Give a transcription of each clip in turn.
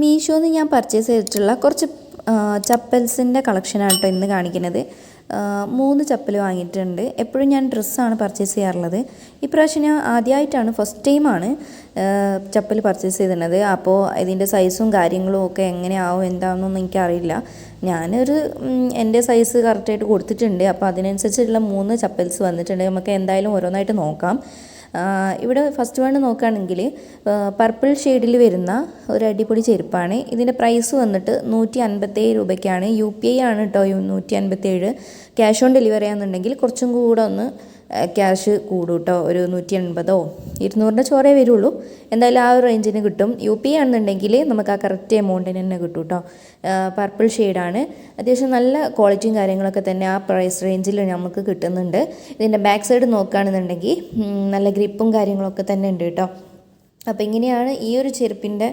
മീഷോന്ന് ഞാൻ പർച്ചേസ് ചെയ്തിട്ടുള്ള കുറച്ച് ചപ്പൽസിൻ്റെ കളക്ഷനാണ് കേട്ടോ ഇന്ന് കാണിക്കുന്നത്. 3 ചപ്പൽ വാങ്ങിയിട്ടുണ്ട്. എപ്പോഴും ഞാൻ ഡ്രസ്സാണ് പർച്ചേസ് ചെയ്യാറുള്ളത്. ഇപ്രാവശ്യം ഞാൻ ആദ്യമായിട്ടാണ്, ഫസ്റ്റ് ടൈമാണ് ചപ്പൽ പർച്ചേസ് ചെയ്തിരുന്നത്. അപ്പോൾ ഇതിൻ്റെ സൈസും കാര്യങ്ങളും ഒക്കെ എങ്ങനെയാവും എന്താണെന്നൊന്നും എനിക്കറിയില്ല. ഞാനൊരു എൻ്റെ സൈസ് കറക്റ്റായിട്ട് കൊടുത്തിട്ടുണ്ട്. അപ്പോൾ അതിനനുസരിച്ചുള്ള 3 ചപ്പൽസ് വന്നിട്ടുണ്ട്. നമുക്ക് എന്തായാലും ഓരോന്നായിട്ട് നോക്കാം. ഇവിടെ ഫസ്റ്റ് വൺ നോക്കുകയാണെങ്കിൽ പർപ്പിൾ ഷെയ്ഡിൽ വരുന്ന ഒരു അടിപൊളി ചെരുപ്പാണ്. ഇതിൻ്റെ പ്രൈസ് വന്നിട്ട് 157 രൂപയ്ക്കാണ്. UPI ആണ് കേട്ടോ 157. ക്യാഷ് ഓൺ ഡെലിവറി ആണെന്നുണ്ടെങ്കിൽ കുറച്ചും കൂടെ ഒന്ന് ക്യാഷ് കൂടും കേട്ടോ. ഒരു 180 200 ചോറേ വരുള്ളൂ. എന്തായാലും ആ ഒരു റേഞ്ചിന് കിട്ടും. UPI ആണെന്നുണ്ടെങ്കിൽ നമുക്ക് ആ കറക്റ്റ് എമൗണ്ടിന് തന്നെ കിട്ടും കേട്ടോ. പർപ്പിൾ ഷെയ്ഡാണ്. അത്യാവശ്യം നല്ല ക്വാളിറ്റിയും കാര്യങ്ങളൊക്കെ തന്നെ ആ പ്രൈസ് റേഞ്ചിൽ നമുക്ക് കിട്ടുന്നുണ്ട്. ഇതിൻ്റെ ബാക്ക് സൈഡ് നോക്കുകയാണെന്നുണ്ടെങ്കിൽ നല്ല ഗ്രിപ്പും കാര്യങ്ങളൊക്കെ തന്നെ ഉണ്ട് കേട്ടോ. അപ്പോൾ ഇങ്ങനെയാണ് ഈ ഒരു ചെരുപ്പിൻ്റെ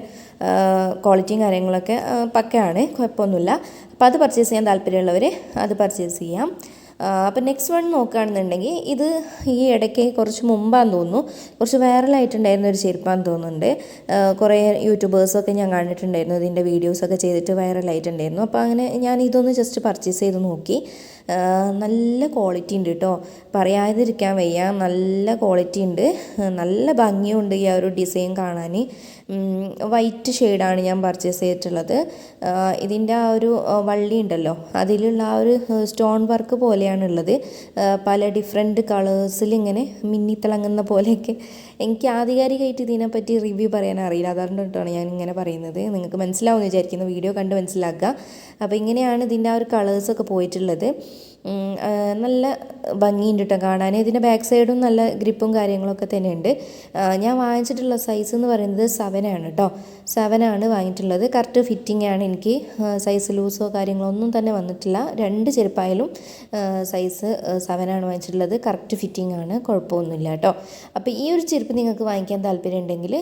ക്വാളിറ്റിയും കാര്യങ്ങളൊക്കെ പക്കയാണ്, കുഴപ്പമൊന്നുമില്ല. അപ്പോൾ അത് പർച്ചേസ് ചെയ്യാൻ താല്പര്യമുള്ളവർ അത് പർച്ചേസ് ചെയ്യാം. അപ്പോൾ നെക്സ്റ്റ് വൺ നോക്കുകയാണെന്നുണ്ടെങ്കിൽ ഇത് ഈ ഇടയ്ക്ക് കുറച്ച് മുമ്പാന്ന് തോന്നുന്നു, കുറച്ച് വൈറലായിട്ടുണ്ടായിരുന്ന ഒരു ചെരുപ്പാന്ന് തോന്നുന്നുണ്ട്. കുറേ യൂട്യൂബേഴ്സൊക്കെ ഞാൻ കണ്ടിട്ടുണ്ടായിരുന്നു, ഇതിൻ്റെ വീഡിയോസൊക്കെ ചെയ്തിട്ട് വൈറലായിട്ടുണ്ടായിരുന്നു. അപ്പോൾ അങ്ങനെ ഞാൻ ഇതൊന്ന് ജസ്റ്റ് പർച്ചേസ് ചെയ്ത് നോക്കി. നല്ല ക്വാളിറ്റി ഉണ്ട് കേട്ടോ, പറയാതിരിക്കാൻ വയ്യ. നല്ല ക്വാളിറ്റി ഉണ്ട്, നല്ല ഭംഗിയുണ്ട് ഈ ഒരു ഡിസൈൻ കാണാൻ. വൈറ്റ് ഷെയ്ഡാണ് ഞാൻ പർച്ചേസ് ചെയ്തിട്ടുള്ളത്. ഇതിൻ്റെ ആ ഒരു വള്ളി ഉണ്ടല്ലോ, അതിലുള്ള ആ ഒരു സ്റ്റോൺ വർക്ക് പോലെയാണുള്ളത്. പല ഡിഫറെൻറ്റ് കളേഴ്സിൽ ഇങ്ങനെ മിന്നിത്തിളങ്ങുന്ന പോലെയൊക്കെ. എനിക്ക് ആധികാരികമായിട്ട് ഇതിനെപ്പറ്റി റിവ്യൂ പറയാൻ അറിയില്ല, അതുകൊണ്ടിട്ടാണ് ഞാൻ ഇങ്ങനെ പറയുന്നത്. നിങ്ങൾക്ക് മനസ്സിലാവുമെന്ന് വിചാരിക്കുന്നു, വീഡിയോ കണ്ട് മനസ്സിലാക്കുക. അപ്പോൾ ഇങ്ങനെയാണ് ഇതിൻ്റെ ആ ഒരു കളേഴ്സൊക്കെ പോയിട്ടുള്ളത്. നല്ല ഭംഗിയുണ്ട് കേട്ടോ കാണാൻ. ഇതിൻ്റെ ബാക്ക് സൈഡും നല്ല ഗ്രിപ്പും കാര്യങ്ങളൊക്കെ തന്നെയുണ്ട്. ഞാൻ വാങ്ങിച്ചിട്ടുള്ള സൈസ് എന്ന് പറയുന്നത് 7 ആണ് കേട്ടോ. 7 ആണ് വാങ്ങിയിട്ടുള്ളത്. കറക്റ്റ് ഫിറ്റിംഗ് ആണ്. എനിക്ക് സൈസ് ലൂസോ കാര്യങ്ങളോ ഒന്നും തന്നെ വന്നിട്ടില്ല. 2 ചെരുപ്പായാലും സൈസ് 7 ആണ് വാങ്ങിച്ചിട്ടുള്ളത്. കറക്റ്റ് ഫിറ്റിംഗ് ആണ്, കുഴപ്പമൊന്നുമില്ല കേട്ടോ. അപ്പോൾ ഈ ഒരു ചെരുപ്പ് നിങ്ങൾക്ക് വാങ്ങിക്കാൻ താല്പര്യം ഉണ്ടെങ്കിൽ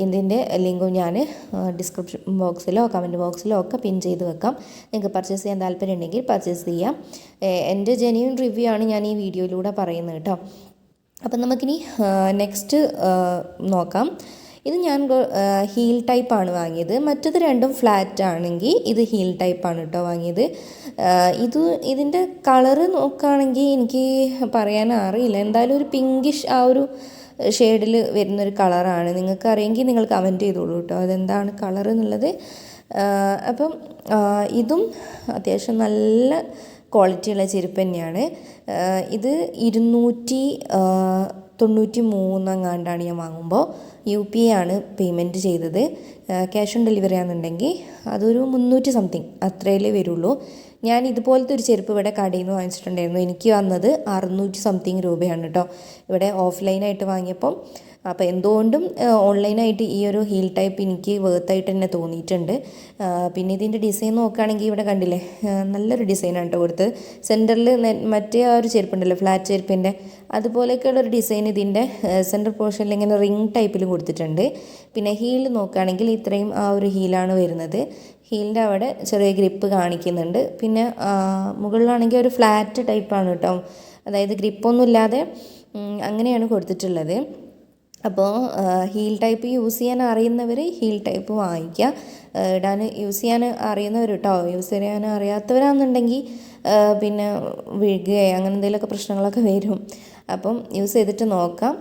ഇതിൻ്റെ ലിങ്കും ഞാൻ ഡിസ്ക്രിപ്ഷൻ ബോക്സിലോ കമൻറ്റ് ബോക്സിലോ ഒക്കെ പിൻ ചെയ്ത് വെക്കാം. നിങ്ങൾക്ക് പർച്ചേസ് ചെയ്യാൻ താല്പര്യം ഉണ്ടെങ്കിൽ പർച്ചേസ് ചെയ്യാം. എൻ്റെ ജെന്യൂൻ റിവ്യൂ ആണ് ഞാൻ ഈ വീഡിയോയിലൂടെ പറയുന്നത് കേട്ടോ. അപ്പം നമുക്കിനി നെക്സ്റ്റ് നോക്കാം. ഇത് ഞാൻ ഹീൽ ടൈപ്പാണ് വാങ്ങിയത്. മറ്റത് രണ്ടും ഫ്ലാറ്റ് ആണെങ്കിൽ ഇത് ഹീൽ ടൈപ്പാണ് കേട്ടോ വാങ്ങിയത്. ഇതിൻ്റെ കളറ് നോക്കുകയാണെങ്കിൽ എനിക്ക് പറയാൻ അറിയില്ല. എന്തായാലും ഒരു പിങ്കിഷ് ആ ഒരു ഷെയ്ഡിൽ വരുന്നൊരു കളറാണ്. നിങ്ങൾക്ക് അറിയെങ്കിൽ നിങ്ങൾ കമൻറ്റ് ചെയ്തോളൂ കേട്ടോ അതെന്താണ് കളർ എന്നുള്ളത്. അപ്പം ഇതും അത്യാവശ്യം നല്ല ക്വാളിറ്റിയുള്ള ചെരുപ്പ് തന്നെയാണ്. ഇത് 293 എങ്ങാണ്ടാണ് ഞാൻ വാങ്ങുമ്പോൾ. UPI ആണ് പേയ്മെൻറ്റ് ചെയ്തത്. ക്യാഷ് ഓൺ ഡെലിവറി ആണെന്നുണ്ടെങ്കിൽ അതൊരു 300 സംതിങ് അത്രയല്ലേ വരുള്ളൂ. ഞാൻ ഇതുപോലത്തെ ഒരു ചെരുപ്പ് ഇവിടെ കടയിൽ നിന്ന് വാങ്ങിച്ചിട്ടുണ്ടായിരുന്നു. എനിക്ക് വന്നത് 600 സംതിങ് രൂപയാണ് കേട്ടോ ഇവിടെ ഓഫ്ലൈനായിട്ട് വാങ്ങിയപ്പം. അപ്പോൾ എന്തുകൊണ്ടും ഓൺലൈനായിട്ട് ഈ ഒരു ഹീൽ ടൈപ്പ് എനിക്ക് വേർത്തായിട്ട് തന്നെ തോന്നിയിട്ടുണ്ട്. പിന്നെ ഇതിൻ്റെ ഡിസൈൻ നോക്കുകയാണെങ്കിൽ ഇവിടെ കണ്ടില്ലേ, നല്ലൊരു ഡിസൈനാണ് കേട്ടോ കൊടുത്തത്. സെൻറ്ററിൽ മറ്റേ ആ ഒരു ചെരുപ്പുണ്ടല്ലോ ഫ്ലാറ്റ് ചെരുപ്പിൻ്റെ അതുപോലെയൊക്കെയുള്ളൊരു ഡിസൈൻ ഇതിൻ്റെ സെൻറ്റർ പോർഷനിൽ ഇങ്ങനെ റിങ് ടൈപ്പിൽ കൊടുത്തിട്ടുണ്ട്. പിന്നെ ഹീൽ നോക്കുകയാണെങ്കിൽ ഇത്രയും ആ ഒരു ഹീലാണ് വരുന്നത്. ഹീലിൻ്റെ അവിടെ ചെറിയ ഗ്രിപ്പ് കാണിക്കുന്നുണ്ട്. പിന്നെ മുകളിലാണെങ്കിൽ ഒരു ഫ്ലാറ്റ് ടൈപ്പാണ് കേട്ടോ, അതായത് ഗ്രിപ്പൊന്നും ഇല്ലാതെ അങ്ങനെയാണ് കൊടുത്തിട്ടുള്ളത്. അപ്പോൾ ഹീൽ ടൈപ്പ് യൂസ് ചെയ്യാൻ അറിയുന്നവർ ഹീൽ ടൈപ്പ് വാങ്ങിക്കുക. യൂസ് ചെയ്യാൻ അറിയുന്നവർ കേട്ടോ. യൂസ് ചെയ്യാൻ അറിയാത്തവരാണെന്നുണ്ടെങ്കിൽ പിന്നെ വീഴുകയോ അങ്ങനെ എന്തെങ്കിലുമൊക്കെ പ്രശ്നങ്ങളൊക്കെ വരും. അപ്പം യൂസ് ചെയ്തിട്ട് നോക്കാം.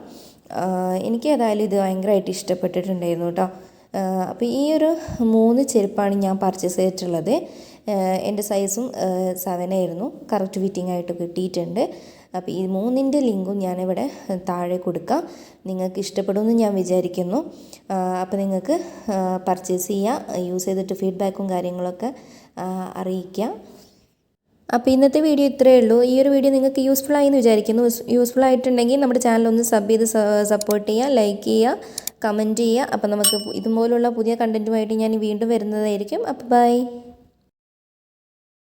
എനിക്ക് ഏതായാലും ഇത് ഭയങ്കരമായിട്ട് ഇഷ്ടപ്പെട്ടിട്ടുണ്ടായിരുന്നു കേട്ടോ. അപ്പോൾ ഈ ഒരു 3 ചെരുപ്പാണ് ഞാൻ പർച്ചേസ് ചെയ്തിട്ടുള്ളത്. എൻ്റെ സൈസും 7 ആയിരുന്നു. കറക്റ്റ് ഫിറ്റിംഗ് ആയിട്ട് കിട്ടിയിട്ടുണ്ട്. അപ്പോൾ ഈ 3ൻ്റെ ലിങ്കും ഞാനിവിടെ താഴെ കൊടുക്കാം. നിങ്ങൾക്ക് ഇഷ്ടപ്പെടുമെന്ന് ഞാൻ വിചാരിക്കുന്നു. അപ്പോൾ നിങ്ങൾക്ക് പർച്ചേസ് ചെയ്യുക. യൂസ് ചെയ്തിട്ട് ഫീഡ്ബാക്കും കാര്യങ്ങളൊക്കെ അറിയിക്കാം. അപ്പോൾ ഇന്നത്തെ വീഡിയോ ഇത്രയേ ഉള്ളൂ. ഈ ഒരു വീഡിയോ നിങ്ങൾക്ക് യൂസ്ഫുൾ ആയി എന്ന് വിചാരിക്കുന്നു. യൂസ്ഫുൾ ആയിട്ടുണ്ടെങ്കിൽ നമ്മുടെ ചാനൽ ഒന്ന് സബ് ചെയ്ത് സപ്പോർട്ട് ചെയ്യുക, ലൈക്ക് ചെയ്യുക, കമൻറ്റ് ചെയ്യുക. അപ്പോൾ നമുക്ക് ഇതുപോലുള്ള പുതിയ കണ്ടൻറ്റുമായിട്ട് ഞാൻ വീണ്ടും വരുന്നതായിരിക്കും. അപ്പോൾ ബൈ.